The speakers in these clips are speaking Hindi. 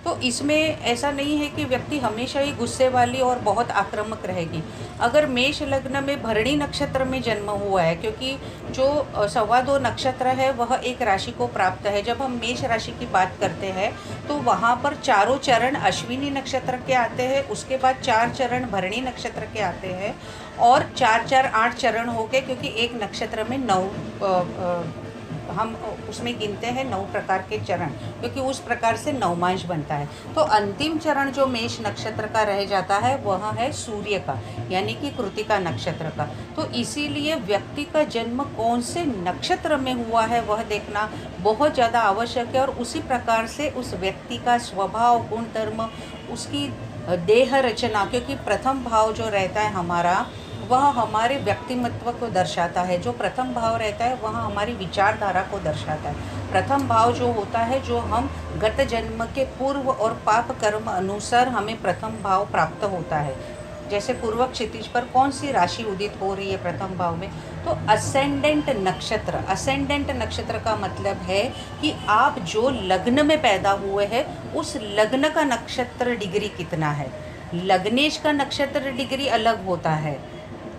तो इसमें ऐसा नहीं है कि व्यक्ति हमेशा ही गुस्से वाली और बहुत आक्रामक रहेगी। अगर मेष लग्न में भरणी नक्षत्र में जन्म हुआ है, क्योंकि जो 2.25 नक्षत्र है वह एक राशि को प्राप्त है। जब हम मेष राशि की बात करते हैं तो वहाँ पर चारों चरण अश्विनी नक्षत्र के आते हैं, उसके बाद 4 चरण भरणी नक्षत्र के आते हैं और 4-4 8 चरण हो गए, क्योंकि एक नक्षत्र में 9 हम उसमें गिनते हैं 9 प्रकार के चरण, क्योंकि उस प्रकार से नवमांश बनता है। तो अंतिम चरण जो मेष नक्षत्र का रह जाता है वह है सूर्य का, यानी कि कृत्तिका नक्षत्र का। तो इसीलिए व्यक्ति का जन्म कौन से नक्षत्र में हुआ है वह देखना बहुत ज़्यादा आवश्यक है, और उसी प्रकार से उस व्यक्ति का स्वभाव, गुण धर्म, उसकी देह रचना, क्योंकि प्रथम भाव जो रहता है हमारा वह हमारे व्यक्तिमत्व को दर्शाता है। जो प्रथम भाव रहता है वह हमारी विचारधारा को दर्शाता है। प्रथम भाव जो होता है, जो हम गत जन्म के पूर्व और पाप कर्म अनुसार हमें प्रथम भाव प्राप्त होता है। जैसे पूर्व क्षितिज पर कौन सी राशि उदित हो रही है प्रथम भाव में, तो असेंडेंट नक्षत्र। असेंडेंट नक्षत्र का मतलब है कि आप जो लग्न में पैदा हुए हैं उस लग्न का नक्षत्र डिग्री कितना है। लग्नेश का नक्षत्र डिग्री अलग होता है,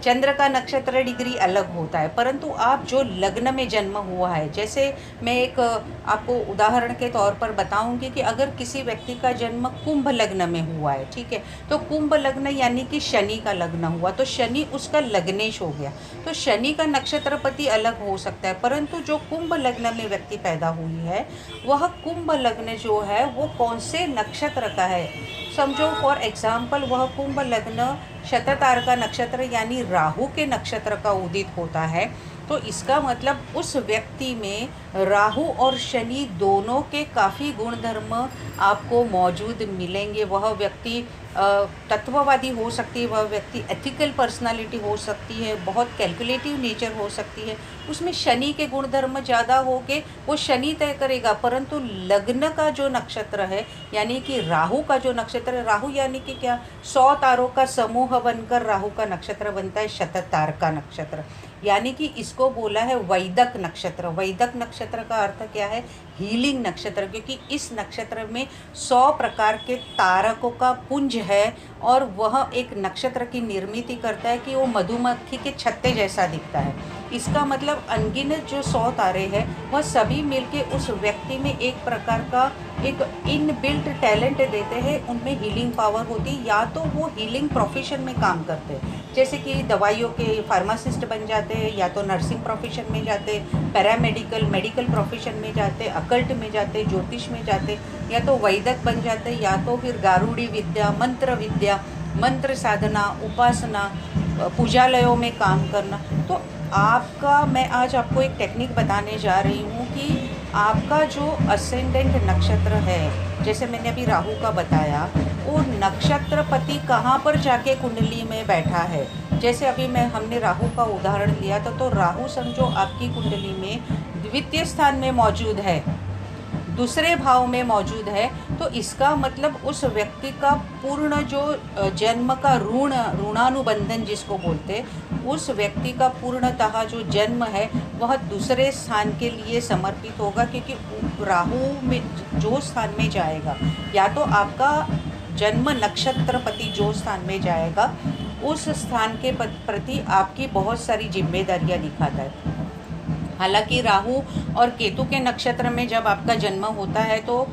चंद्र का नक्षत्र डिग्री अलग होता है, परंतु आप जो लग्न में जन्म हुआ है, जैसे मैं एक आपको उदाहरण के तौर पर बताऊंगी कि अगर किसी व्यक्ति का जन्म कुंभ लग्न में हुआ है, ठीक है, तो कुंभ लग्न यानी कि शनि का लग्न हुआ, तो शनि उसका लग्नेश हो गया। तो शनि का नक्षत्रपति अलग हो सकता है, परंतु जो कुंभ लग्न में व्यक्ति पैदा हुई है वह कुंभ लग्न जो है वो कौन से नक्षत्र का है। समझो फॉर एग्जाम्पल वह कुंभ लग्न शततारका नक्षत्र यानी राहु के नक्षत्र का उदित होता है, तो इसका मतलब उस व्यक्ति में राहु और शनि दोनों के काफ़ी गुण धर्म आपको मौजूद मिलेंगे। वह व्यक्ति तत्ववादी हो सकती है, वह व्यक्ति एथिकल पर्सनालिटी हो सकती है, बहुत कैलकुलेटिव नेचर हो सकती है। उसमें शनि के गुण धर्म ज़्यादा हो के वो शनि तय करेगा, परंतु लग्न का जो नक्षत्र है यानी कि राहु का जो नक्षत्र है, राहु यानी कि क्या, 100 तारों का समूह बनकर राहु का नक्षत्र बनता है, शततारका नक्षत्र, यानी कि इसको बोला है वैदक नक्षत्र। वैदक नक्षत्र का अर्थ क्या है, हीलिंग नक्षत्र, क्योंकि इस नक्षत्र में 100 प्रकार के तारकों का पुंज है और वह एक नक्षत्र की निर्मित करता है कि वो मधुमक्खी के छत्ते जैसा दिखता है। इसका मतलब अनगिनत जो 100 तारे हैं वह सभी मिलके उस व्यक्ति में एक प्रकार का एक इनबिल्ट टैलेंट देते हैं, उनमें हीलिंग पावर होती है। या तो वो हीलिंग प्रोफेशन में काम करते हैं, जैसे कि दवाइयों के फार्मासिस्ट बन जाते हैं, या तो नर्सिंग प्रोफेशन में जाते, पैरामेडिकल मेडिकल प्रोफेशन में जाते, अकल्ट में जाते, ज्योतिष में जाते, या तो वैदक बन जाते, या तो फिर गारुड़ी विद्या, मंत्र साधना, उपासना, पूजालयों में काम करना। तो आपका, मैं आज आपको एक टेक्निक बताने जा रही हूँ कि आपका जो असेंडेंट नक्षत्र है, जैसे मैंने अभी राहु का बताया, वो नक्षत्रपति कहाँ पर जाके कुंडली में बैठा है। जैसे अभी हमने राहु का उदाहरण लिया था, तो राहु समझो आपकी कुंडली में द्वितीय स्थान में मौजूद है, दूसरे भाव में मौजूद है, तो इसका मतलब उस व्यक्ति का पूर्ण जो जन्म का ऋणानुबंधन जिसको बोलते, उस व्यक्ति का पूर्णतः जो जन्म है वह दूसरे स्थान के लिए समर्पित होगा, क्योंकि राहु में जो स्थान में जाएगा, या तो आपका जन्म नक्षत्रपति जो स्थान में जाएगा उस स्थान के प्रति आपकी बहुत सारी जिम्मेदारियां दिखाता है। हालांकि राहु और केतु के नक्षत्र में जब आपका जन्म होता है तो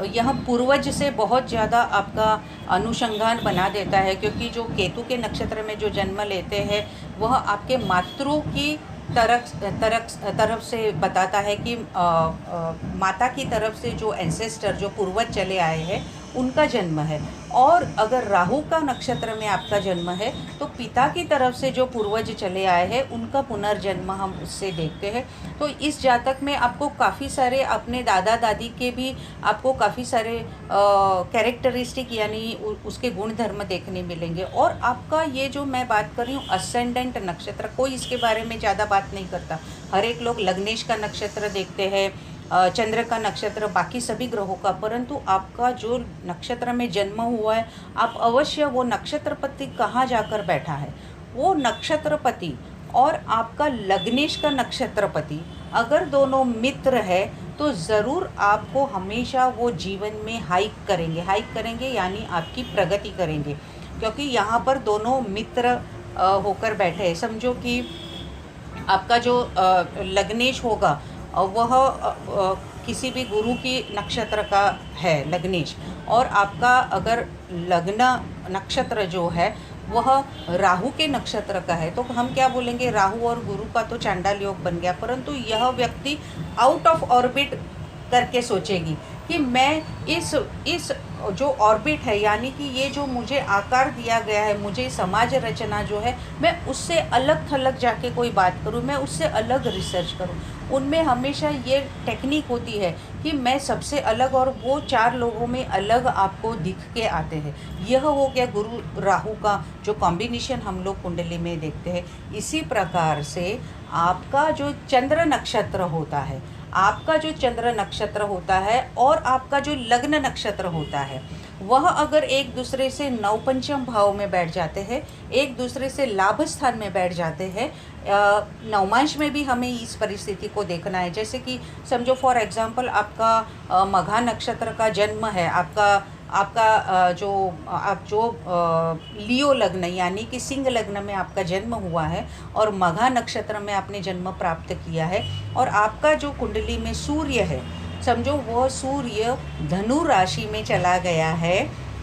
यह पूर्वज से बहुत ज़्यादा आपका अनुसंधान बना देता है, क्योंकि जो केतु के नक्षत्र में जो जन्म लेते हैं वह आपके मातृ की तरफ से बताता है कि माता की तरफ से जो एंसेस्टर, जो पूर्वज चले आए हैं उनका जन्म है। और अगर राहु का नक्षत्र में आपका जन्म है तो पिता की तरफ से जो पूर्वज चले आए हैं उनका पुनर्जन्म हम उससे देखते हैं। तो इस जातक में आपको काफ़ी सारे अपने दादा दादी के भी आपको काफ़ी सारे कैरेक्टरिस्टिक यानी उसके गुण धर्म देखने मिलेंगे। और आपका ये जो मैं बात कर रही हूँ असेंडेंट नक्षत्र, कोई इसके बारे में ज़्यादा बात नहीं करता। हर एक लोग लग्नेश का नक्षत्र देखते हैं, चंद्र का नक्षत्र, बाकी सभी ग्रहों का, परंतु आपका जो नक्षत्र में जन्म हुआ है आप अवश्य वो नक्षत्रपति कहाँ जाकर बैठा है, वो नक्षत्रपति और आपका लग्नेश का नक्षत्रपति अगर दोनों मित्र है तो ज़रूर आपको हमेशा वो जीवन में हाइक करेंगे यानी आपकी प्रगति करेंगे, क्योंकि यहाँ पर दोनों मित्र होकर बैठे हैं। समझो कि आपका जो लग्नेश होगा वह किसी भी गुरु की नक्षत्र का है लग्नेश, और आपका अगर लग्न नक्षत्र जो है वह राहु के नक्षत्र का है, तो हम क्या बोलेंगे, राहु और गुरु का तो चांडाल योग बन गया। परंतु यह व्यक्ति आउट ऑफ ऑर्बिट करके सोचेगी कि मैं इस जो ऑर्बिट है, यानी कि ये जो मुझे आकार दिया गया है, मुझे समाज रचना जो है, मैं उससे अलग थलग जाके कोई बात करूं, मैं उससे अलग रिसर्च करूं। उनमें हमेशा ये टेक्निक होती है कि मैं सबसे अलग, और वो 4 लोगों में अलग आपको दिख के आते हैं। यह हो गया गुरु राहु का जो कॉम्बिनेशन हम लोग कुंडली में देखते हैं। इसी प्रकार से आपका जो चंद्र नक्षत्र होता है, आपका जो चंद्र नक्षत्र होता है और आपका जो लग्न नक्षत्र होता है, वह अगर एक दूसरे से नवपंचम भाव में बैठ जाते हैं, एक दूसरे से लाभ स्थान में बैठ जाते हैं, नवमांश में भी हमें इस परिस्थिति को देखना है। जैसे कि समझो फॉर एग्जांपल आपका मघा नक्षत्र का जन्म है, आपका जो लियो लग्न यानी कि सिंह लग्न में आपका जन्म हुआ है और मघा नक्षत्र में आपने जन्म प्राप्त किया है, और आपका जो कुंडली में सूर्य है, समझो वो सूर्य धनु राशि में चला गया है,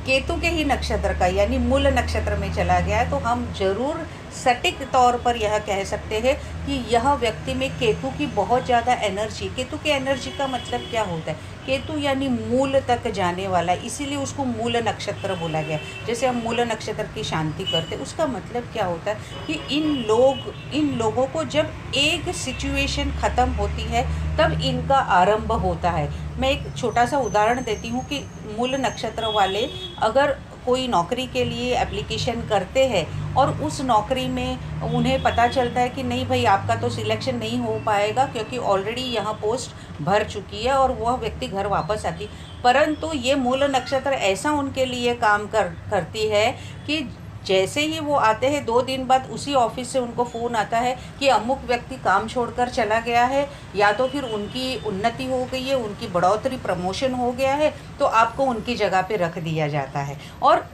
केतु के ही नक्षत्र का यानी मूल नक्षत्र में चला गया है, तो हम जरूर सटीक तौर पर यह कह सकते हैं कि यह व्यक्ति में केतु की बहुत ज़्यादा एनर्जी। केतु की एनर्जी का मतलब क्या होता है, केतु यानी मूल तक जाने वाला, इसीलिए उसको मूल नक्षत्र बोला गया। जैसे हम मूल नक्षत्र की शांति करते, उसका मतलब क्या होता है कि इन लोगों को जब एक सिचुएशन ख़त्म होती है तब इनका आरंभ होता है। मैं एक छोटा सा उदाहरण देती हूँ कि मूल नक्षत्र वाले अगर कोई नौकरी के लिए एप्लीकेशन करते हैं और उस नौकरी में उन्हें पता चलता है कि नहीं भाई आपका तो सिलेक्शन नहीं हो पाएगा क्योंकि ऑलरेडी यहाँ पोस्ट भर चुकी है, और वह व्यक्ति घर वापस आती, परंतु ये मूल नक्षत्र ऐसा उनके लिए काम करती है कि जैसे ही वो आते हैं 2 दिन बाद उसी ऑफिस से उनको फ़ोन आता है कि अमुक व्यक्ति काम छोड़कर चला गया है, या तो फिर उनकी उन्नति हो गई है, उनकी बढ़ोतरी प्रमोशन हो गया है, तो आपको उनकी जगह पे रख दिया जाता है। और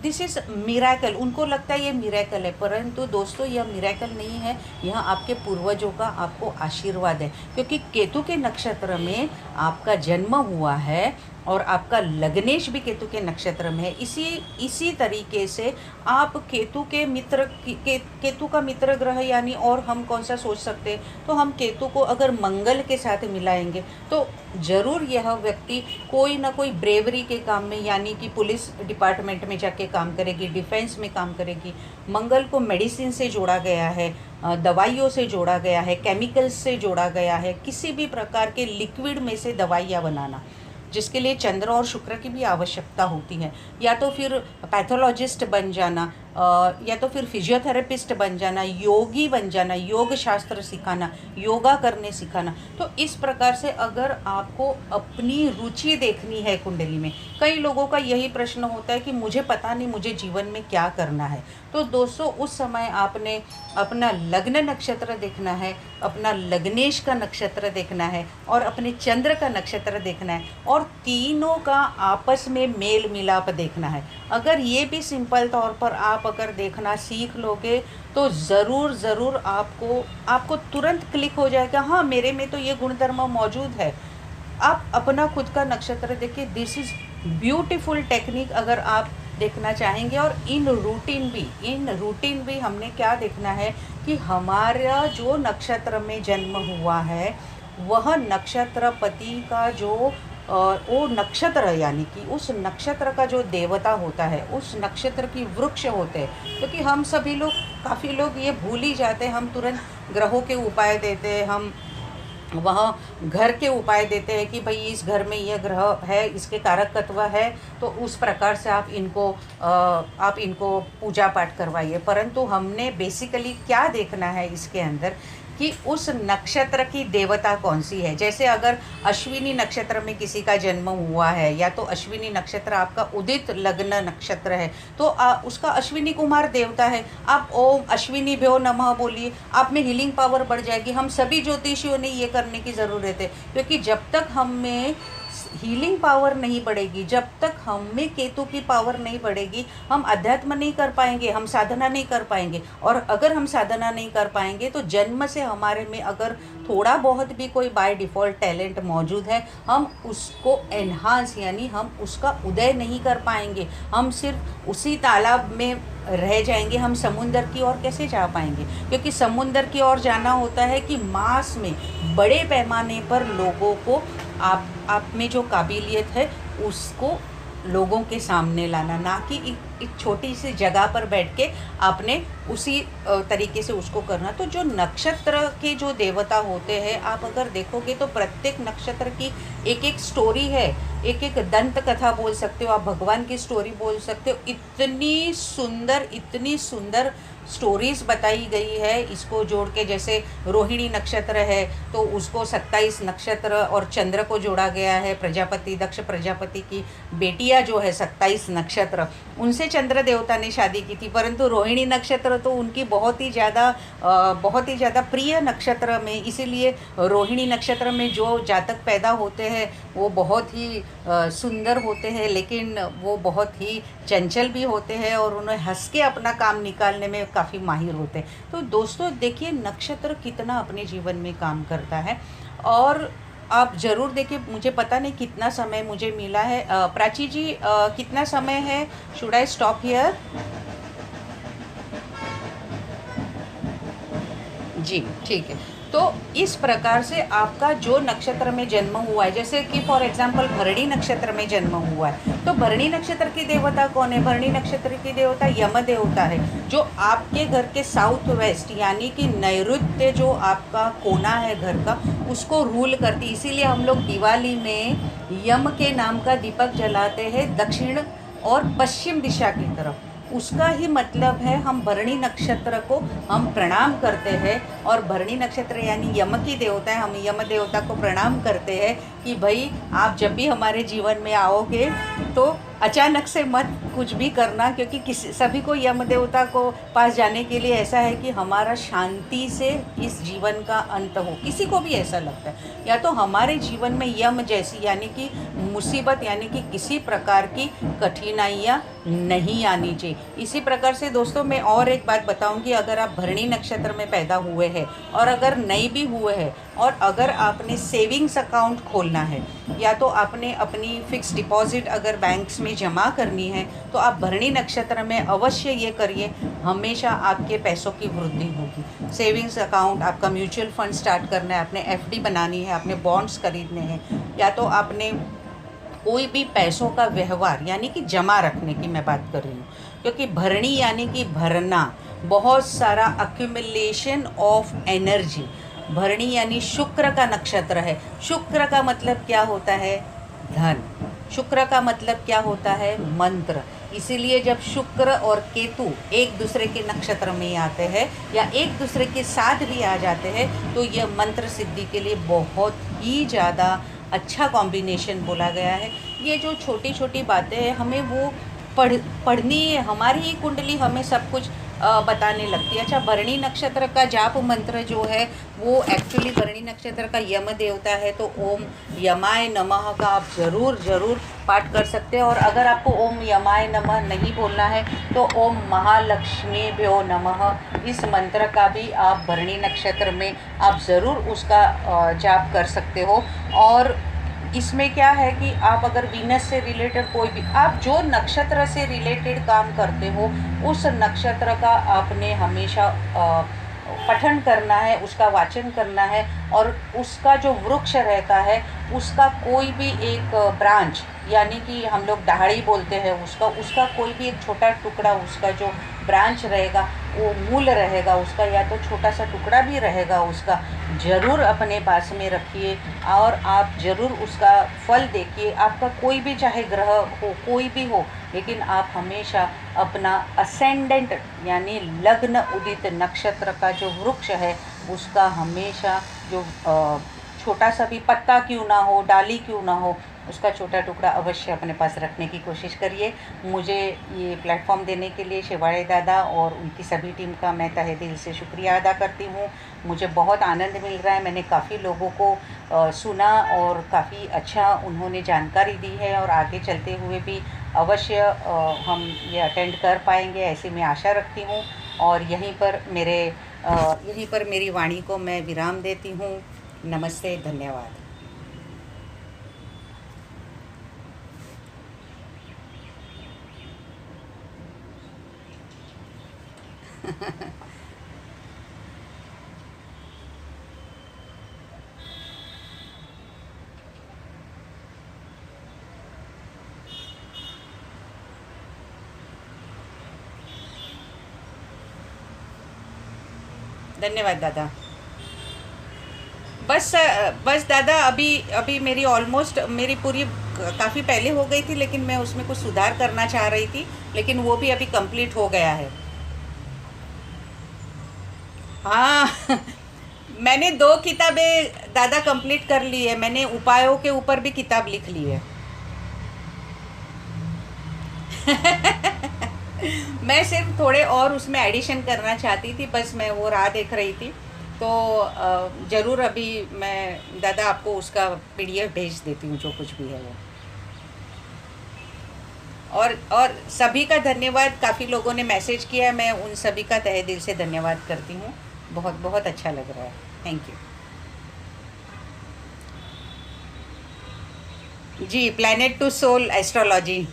दिस इज़ मिरेकल, उनको लगता है ये मिरेकल है, परंतु दोस्तों यह मिरेकल नहीं है, यह आपके पूर्वजों का आपको आशीर्वाद है, क्योंकि केतु के नक्षत्र में आपका जन्म हुआ है और आपका लग्नेश भी केतु के नक्षत्र में है। इसी तरीके से आप केतु का मित्र ग्रह यानी, और हम कौन सा सोच सकते हैं, तो हम केतु को अगर मंगल के साथ मिलाएंगे तो ज़रूर यह व्यक्ति कोई ना कोई ब्रेवरी के काम में, यानी कि पुलिस डिपार्टमेंट में जाके काम करेगी, डिफेंस में काम करेगी। मंगल को मेडिसिन से जोड़ा गया है, दवाइयों से जोड़ा गया है, केमिकल्स से जोड़ा गया है, किसी भी प्रकार के लिक्विड में से दवाइयाँ बनाना, जिसके लिए चंद्र और शुक्र की भी आवश्यकता होती है, या तो फिर पैथोलॉजिस्ट बन जाना, या तो फिर फिजियोथेरेपिस्ट बन जाना, योगी बन जाना, योग शास्त्र सिखाना, योगा करने सिखाना। तो इस प्रकार से अगर आपको अपनी रुचि देखनी है कुंडली में, कई लोगों का यही प्रश्न होता है कि मुझे पता नहीं मुझे जीवन में क्या करना है, तो दोस्तों उस समय आपने अपना लग्न नक्षत्र देखना है, अपना लग्नेश का नक्षत्र देखना है और अपने चंद्र का नक्षत्र देखना है, और तीनों का आपस में मेल मिलाप देखना है। अगर ये भी सिंपल तौर पर आप अगर देखना सीख लोगे तो ज़रूर आपको तुरंत क्लिक हो जाएगा, हाँ मेरे में तो ये गुणधर्म मौजूद है। आप अपना खुद का नक्षत्र देखिए, दिस इज़ ब्यूटीफुल टेक्निक अगर आप देखना चाहेंगे। और इन रूटीन भी हमने क्या देखना है कि हमारा जो नक्षत्र में जन्म हुआ है वह नक्षत्रपति का जो वो नक्षत्र यानी कि उस नक्षत्र का जो देवता होता है, उस नक्षत्र की वृक्ष होते हैं, क्योंकि हम सभी लोग काफ़ी लोग ये भूल ही जाते हैं, हम तुरंत ग्रहों के उपाय देते हैं, हम वहाँ घर के उपाय देते हैं कि भाई इस घर में यह ग्रह है, इसके कारक तत्व है, तो उस प्रकार से आप इनको पूजा पाठ करवाइए। परंतु हमने बेसिकली क्या देखना है इसके अंदर कि उस नक्षत्र की देवता कौन सी है। जैसे अगर अश्विनी नक्षत्र में किसी का जन्म हुआ है, या तो अश्विनी नक्षत्र आपका उदित लग्न नक्षत्र है, तो उसका अश्विनी कुमार देवता है। आप ओम अश्विनी भ्यो नमः बोलिए, आप में हीलिंग पावर बढ़ जाएगी। हम सभी ज्योतिषियों ने ये करने की ज़रूरत है, क्योंकि जब तक हम में हीलिंग पावर नहीं बढ़ेगी, जब तक हम में केतु की पावर नहीं बढ़ेगी, हम अध्यात्म नहीं कर पाएंगे, हम साधना नहीं कर पाएंगे। और अगर हम साधना नहीं कर पाएंगे तो जन्म से हमारे में अगर थोड़ा बहुत भी कोई बाय डिफ़ॉल्ट टैलेंट मौजूद है, हम उसको एनहांस यानी हम उसका उदय नहीं कर पाएंगे। हम सिर्फ उसी तालाब में रह जाएंगे, हम समुंदर की ओर कैसे जा पाएंगे? क्योंकि समुंदर की ओर जाना होता है कि मास में बड़े पैमाने पर लोगों को आप में जो काबिलियत है उसको लोगों के सामने लाना, ना कि एक छोटी सी जगह पर बैठ के आपने उसी तरीके से उसको करना। तो जो नक्षत्र के जो देवता होते हैं, आप अगर देखोगे तो प्रत्येक नक्षत्र की एक एक स्टोरी है, एक एक दंत कथा बोल सकते हो आप, भगवान की स्टोरी बोल सकते हो। इतनी सुंदर स्टोरीज़ बताई गई है इसको जोड़ के। जैसे रोहिणी नक्षत्र है तो उसको 27 नक्षत्र और चंद्र को जोड़ा गया है। प्रजापति, दक्ष प्रजापति की बेटियां जो है 27 नक्षत्र, उनसे चंद्र देवता ने शादी की थी। परंतु रोहिणी नक्षत्र तो उनकी बहुत ही ज़्यादा प्रिय नक्षत्र में, इसीलिए रोहिणी नक्षत्र में जो जातक पैदा होते हैं वो बहुत ही सुंदर होते हैं, लेकिन वो बहुत ही चंचल भी होते हैं और उन्हें हंस के अपना काम निकालने में काफ़ी माहिर होते हैं। तो दोस्तों देखिए नक्षत्र कितना अपने जीवन में काम करता है। और आप ज़रूर देखिए, मुझे पता नहीं कितना समय मुझे मिला है। प्राची जी कितना समय है? Should I stop here? जी ठीक है। तो इस प्रकार से आपका जो नक्षत्र में जन्म हुआ है, जैसे कि फॉर एग्जांपल भरणी नक्षत्र में जन्म हुआ है, तो भरणी नक्षत्र की देवता कौन है? भरणी नक्षत्र की देवता यम देवता है, जो आपके घर के साउथ वेस्ट यानी कि नैऋत्य जो आपका कोना है घर का, उसको रूल करती। इसीलिए हम लोग दिवाली में यम के नाम का दीपक जलाते हैं दक्षिण और पश्चिम दिशा की तरफ। उसका ही मतलब है हम भरणी नक्षत्र को हम प्रणाम करते हैं। और भरणी नक्षत्र यानी यम की देवता है, हम यम देवता को प्रणाम करते हैं कि भाई आप जब भी हमारे जीवन में आओगे तो अचानक से मत कुछ भी करना, क्योंकि सभी को यम देवता को पास जाने के लिए ऐसा है कि हमारा शांति से इस जीवन का अंत हो। किसी को भी ऐसा लगता है, या तो हमारे जीवन में यम जैसी यानी कि मुसीबत यानी कि किसी प्रकार की कठिनाइयाँ नहीं आनी चाहिए। इसी प्रकार से दोस्तों मैं और एक बात बताऊंगी, अगर आप भरणी नक्षत्र में पैदा हुए हैं और अगर नहीं भी हुए हैं, और अगर आपने सेविंग्स अकाउंट खोलना है या तो आपने अपनी फिक्स डिपॉजिट अगर बैंक्स में जमा करनी है, तो आप भरणी नक्षत्र में अवश्य ये करिए, हमेशा आपके पैसों की वृद्धि होगी। सेविंग्स अकाउंट, आपका म्यूचुअल फंड स्टार्ट करना है, आपने एफडी बनानी है, आपने बॉन्ड्स खरीदने हैं, या तो आपने कोई भी पैसों का व्यवहार यानी कि जमा रखने की मैं बात कर रही हूँ, क्योंकि भरणी यानी कि भरना, बहुत सारा अक्यूमुलेशन ऑफ एनर्जी। भरणी यानी शुक्र का नक्षत्र है। शुक्र का मतलब क्या होता है? धन। शुक्र का मतलब क्या होता है? मंत्र। इसीलिए जब शुक्र और केतु एक दूसरे के नक्षत्र में आते हैं या एक दूसरे के साथ भी आ जाते हैं, तो यह मंत्र सिद्धि के लिए बहुत ही ज़्यादा अच्छा कॉम्बिनेशन बोला गया है। ये जो छोटी छोटी बातें हैं हमें वो पढ़नी है, हमारी ही कुंडली हमें सब कुछ बताने लगती है। अच्छा, भरणी नक्षत्र का जाप मंत्र जो है वो एक्चुअली भरणी नक्षत्र का यम देवता है, तो ओम यमाय नमः का आप ज़रूर पाठ कर सकते हैं। और अगर आपको ओम यमाय नमः नहीं बोलना है तो ओम महालक्ष्मीभ्यो नमः, इस मंत्र का भी आप भरणी नक्षत्र में आप ज़रूर उसका जाप कर सकते हो। और इसमें क्या है कि आप अगर वीनस से रिलेटेड कोई भी, आप जो नक्षत्र से रिलेटेड काम करते हो उस नक्षत्र का आपने हमेशा पठन करना है, उसका वाचन करना है, और उसका जो वृक्ष रहता है उसका कोई भी एक ब्रांच यानी कि हम लोग दहाड़ी बोलते हैं उसका कोई भी एक छोटा टुकड़ा, उसका जो ब्रांच रहेगा वो मूल रहेगा उसका, या तो छोटा सा टुकड़ा भी रहेगा उसका, ज़रूर अपने पास में रखिए और आप ज़रूर उसका फल देखिए। आपका कोई भी चाहे ग्रह हो, कोई भी हो, लेकिन आप हमेशा अपना असेंडेंट यानी लग्न उदित नक्षत्र का जो वृक्ष है उसका हमेशा जो छोटा सा भी पत्ता क्यों ना हो, डाली क्यों ना हो, उसका छोटा टुकड़ा अवश्य अपने पास रखने की कोशिश करिए। मुझे ये प्लेटफॉर्म देने के लिए शिवाड़े दादा और उनकी सभी टीम का मैं तहे दिल से शुक्रिया अदा करती हूँ। मुझे बहुत आनंद मिल रहा है। मैंने काफ़ी लोगों को सुना और काफ़ी अच्छा उन्होंने जानकारी दी है, और आगे चलते हुए भी अवश्य हम ये अटेंड कर पाएंगे, ऐसी मैं आशा रखती हूँ। और यहीं पर मेरी वाणी को मैं विराम देती हूँ। नमस्ते, धन्यवाद। धन्यवाद दादा। बस दादा, अभी अभी मेरी ऑलमोस्ट मेरी पूरी काफ़ी पहले हो गई थी, लेकिन मैं उसमें कुछ सुधार करना चाह रही थी, लेकिन वो भी अभी कंप्लीट हो गया है। हाँ। मैंने 2 किताबें दादा कंप्लीट कर ली है। मैंने उपायों के ऊपर भी किताब लिख ली है। मैं सिर्फ थोड़े और उसमें एडिशन करना चाहती थी, बस मैं वो राह देख रही थी। तो ज़रूर अभी मैं दादा आपको उसका पीडीएफ भेज देती हूँ, जो कुछ भी है वो। और सभी का धन्यवाद। काफ़ी लोगों ने मैसेज किया है, मैं उन सभी का तहे दिल से धन्यवाद करती हूँ। बहुत बहुत अच्छा लग रहा है। Thank you ji. Planet to soul astrology.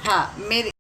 हाँ, मेरे